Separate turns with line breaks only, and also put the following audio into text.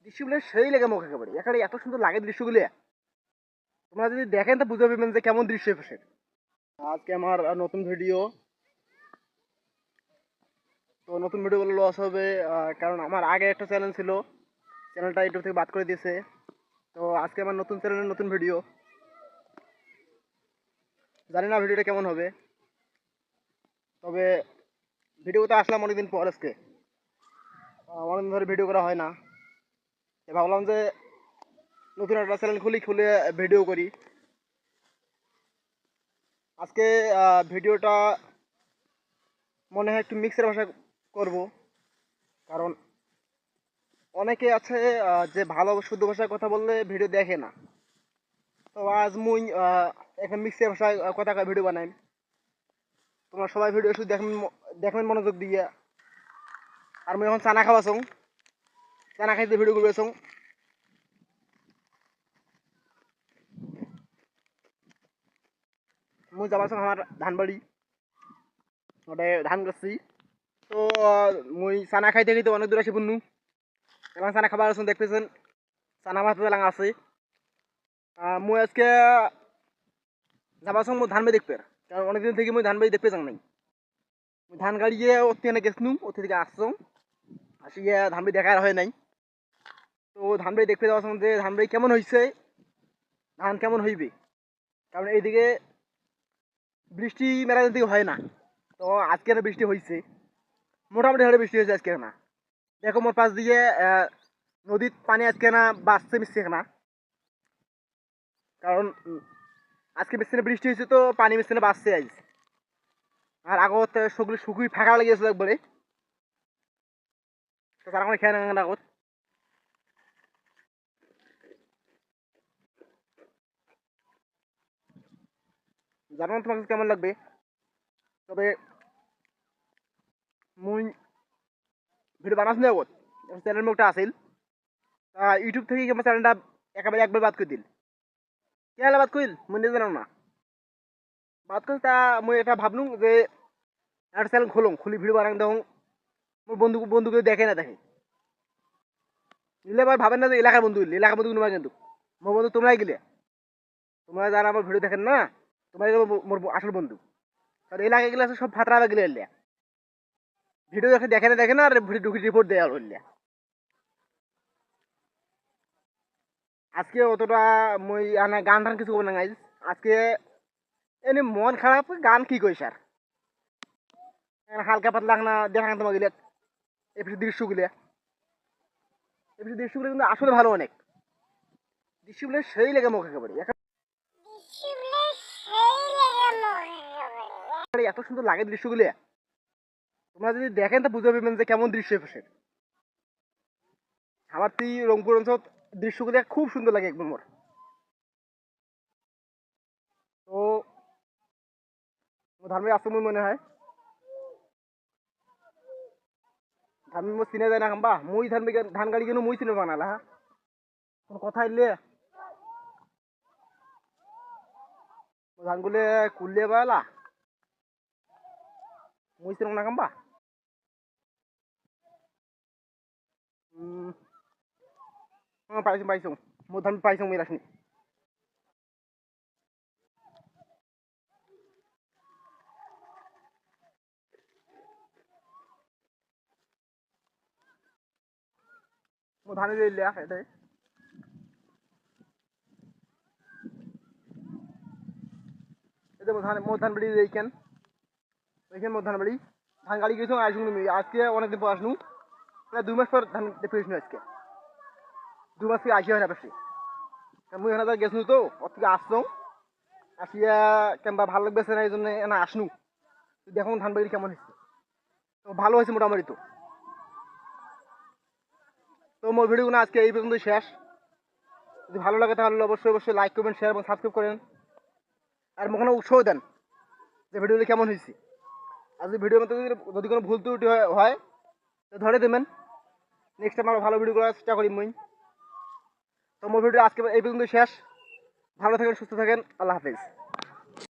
দৃশ্যগুলো সেই লেগে মুখে একেবারে এখানে এত সুন্দর লাগে দৃশ্যগুলো। তোমরা যদি দেখেন তো বুঝতে পারবেন যে কেমন দৃশ্য এসে। আজকে আমার নতুন ভিডিও। তো নতুন ভিডিওগুলো লস হবে কারণ আমার আগে একটা চ্যানেল ছিল, চ্যানেলটা ইউটিউব থেকে বাদ করে দিয়েছে। তো আজকে আমার নতুন চ্যানেলের নতুন ভিডিও, জানি না ভিডিওটা কেমন হবে। তবে ভিডিওতে আসলাম অনেকদিন পর, আজকে অনেকদিন ধরে ভিডিও করা হয় না। ভাবলাম যে নতুন একটা চ্যানেল খুলে ভিডিও করি। আজকে ভিডিওটা মনে হয় একটু মিক্সের ভাষা করব, কারণ অনেকে আছে যে ভালো শুদ্ধ ভাষায় কথা বললে ভিডিও দেখে না। তো আজ মুই একটা মিক্সের ভাষায় কথা কয়ে ভিডিও বানাই। তোমরা সবাই ভিডিও শুধু দেখবেন মনোযোগ দিয়ে। আর মুই এখন চানা খাওয়াছং, চানা খাইতে ভিডিও করবেছং। মুই যাবাছং আমার ধান বাড়ি, ওটা ধান গাছছি। তো মুই চানা খাইতে খাইতে অনেক দূর আসি পড়নু। এখন চানা খাবার আসুন দেখতেছেন, চানা ভাত লাঙা আছে। মুই আজকে যাবাছং মুই ধান বাড়ি দেখবে, কারণ অনেকদিন থেকে মুই ধান বাড়ি দেখতে যাং নাই। ধান গাড়িয়ে ওর থেকে গেছনু, ওর থেকে আসছং, আসিয়া ধান বাড়ি দেখার হয় নাই। তো ধান বাড়ি দেখতে যাওয়ার যে ধান বাড়ি কেমন হয়েছে, ধান কেমন হইবে। কারণ এইদিকে বৃষ্টি মেলা দিন থেকে হয় না। তো আজকে একটা বৃষ্টি হয়েছে, মোটামুটি হারে বৃষ্টি হয়েছে আজকে না। দেখো মোর পাশ দিয়ে নদীর পানি আজকে না বাঁচছে মিশছে না, কারণ আজকে বেশি বৃষ্টি হয়েছে তো পানি মিশছে না বাঁচছে আজ। আর আগত সবগুলো শুকুই ফাঁকা লেগেছিল একবারে, তো তার মানে খেয়ে নেন আগত। জানো না তোমাকে কেমন লাগবে। তবে মুই ভিডিও বানাস না আগত, চ্যানেল মুখটা আসিল ইউটিউব থেকে আমার চ্যানেলটা একেবারে একবার বাদ করে দিল। কে বাদ করিল মুই নিজে জানো না। বাদ করে তা মুই এটা ভাবলুম যে একটা চ্যানেল খুলি ভিডিও বানাই দেখুন, মোর বন্ধুকে দেখে না দেখে নিলে আবার ভাবেন না যে এলাকার বন্ধু নেবা, কিন্তু মোর বন্ধু তোমরাই গেলে। তোমরা যারা আমার ভিডিও দেখেন না, তোমরাই মোর আসল বন্ধু। কারণ এলাকায় গেলে সব ফাতরা গেলে এলে ভিডিও দেখে না আর ভিডিও রিপোর্ট দেওয়া হইলে। আজকে অতটা মই আনা গান টান কিছু করবো না গাইজ। আজকে এনে মন খারাপ, গান কি কইস আর হালকা পাতলা না দেখান তোমাকে এপিসোড দৃশ্যগুলো কিন্তু আসলে ভালো অনেক। দৃশ্যগুলো সেই লেগে মুখ একেবারে এত সুন্দর লাগে দৃশ্যগুলো। তোমরা যদি দেখেন তো বুঝতে পারবেন যে কেমন দৃশ্য এসে। আমার তো রংপুর অঞ্চল দৃশ্যগুলো খুব সুন্দর লাগে একদম মোর। তো ধান আসতে মনে হয় ধান চিনে যায় না খাম্বা মুই ধান গাড়ি কেন মুই চিনে বানালা। হ্যাঁ কোনো কথা এলে ধানগুলো কুললে বালা মুই চিনে না খাম্বা। পাইছো মোর ধান পাইছো মুই রাখনি। মোর ধানে রইলে এটাই। এটা মোর ধান বাড়ি এইখান, ওইখান মোর ধান বাড়ি। ধান গাড়ি গেছো আসুন তুমি আজকে অনেকদিন পর আসনু, প্রায় 2 মাস পর ধান দেখতে গেছিনু আজকে। 2 মাস থেকে আসি হয় না বেশি। মুই এখানে গেছনু তো ওর থেকে আসলো, আসিয়া কেমবা ভালো লাগবে না এই জন্য না আসনু। দেখুন ধান বাড়ি কেমন হয়েছে। তো ভালো হয়েছে মোটামুটি। তো তো মোর ভিডিওগুলো আজকে এই পর্যন্তই শেষ। যদি ভালো লাগে তাহলে অবশ্যই লাইক করবেন, শেয়ার এবং সাবস্ক্রাইব করেন। আর মোখানে উৎসাহ দেন যে ভিডিওগুলো কেমন হয়েছে। আর যদি ভিডিওর মধ্যে যদি কোনো ভুল ত্রুটি হয় তো ধরে দেবেন। নেক্সট টাইম আরও ভালো ভিডিও করার চেষ্টা করি মুই। তো মোর ভিডিও আজকে এই পর্যন্ত শেষ। ভালো থাকেন, সুস্থ থাকেন, আল্লাহ হাফেজ।